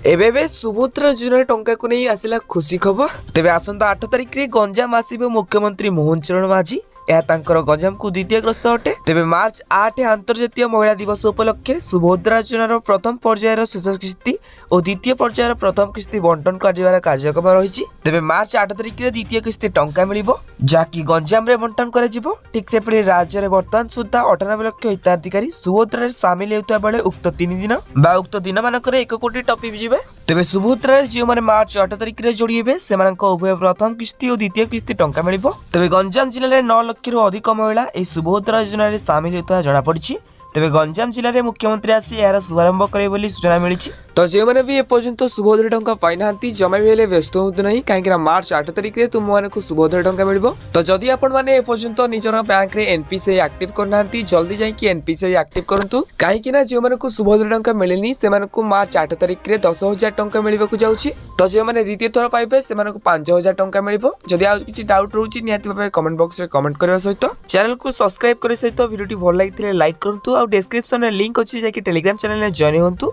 एबे सुभद्रा योजना टंका को नहीं आसला खुशी खबर। तेबे आसंता 8 तारिख रे गंजाम आसिबे मुख्यमंत्री मोहन चरण माझी। यह तांकर गंजाम को द्वितीय ग्रस्त अटे। तेबे मार्च 8 अंतर्जातीय महिला दिवस उपलक्षे सुभद्रा योजनार प्रथम पर्यायर शेष किस्ती और द्वितीय पर्यायर प्रथम किस्ती बंटन कर कार्यक्रम रही। तेबे मार्च 8 तारिख रे द्वितीय किस्ती टंका मिलिबो जाकि गंजाम रे बंटन कर जिवो। ठीक सेपरि राज्य रे वर्तमान सुधा 98 लाख हिताधिकारी सुभद्रा रे शामिल हेउता बेले उक्त 3 दिन बा उक्त दिन मानक 1 कोटी टपी जिवे। तेबे सुभद्रा जो मैंने मार्च 8 तारिख रे जोड़िबे से उभय प्रथम किस्ती और द्वितीय किस्ती टंका मिलिबो। तेबे गंजाम जिले में 9 लाख रु अधिक महिला ए सुभद्रा योजना रे शामिल होता जणा पड़छि। तेबे गंजाम जिले में मुख्यमंत्री आसी यार शुभारंभ करे बोली सूचना मिली। तो जो मैंने भी एपर्यंत सुभद्रा टंका पाई ना जमा भी हेले व्यस्त होतु नहीं कहीं मार्च 8 तारिख रे तुम मानक सुभद्रा टंका मिलिबो। तो जदि आपण माने एपर्यंत निजर बैंक रे एनपीसीआई एक्टिव करना जल्दी जाइए एनपीसीआई एक्टिव करंतु कहीं ना जो मानक सुभद्रा टंका मिलेनी से मार्च 8 तारिख रे 10,000 टंका मिलबा को जाउछि। तो जो मैंने द्वितीय थर पाइबे से 5,000 टंका मिलिबो। जदि आ किछि डाउट रहउछि निहाती भाबे कमेंट बॉक्स रे कमेंट करबा सहित चैनल को सब्सक्राइब करे सहित वीडियो भल लागिथिले लाइक करंतु। आ डिस्क्रिप्शन रे लिंक अछि जे कि टेलीग्राम चैनल रे जॉइन होंतु।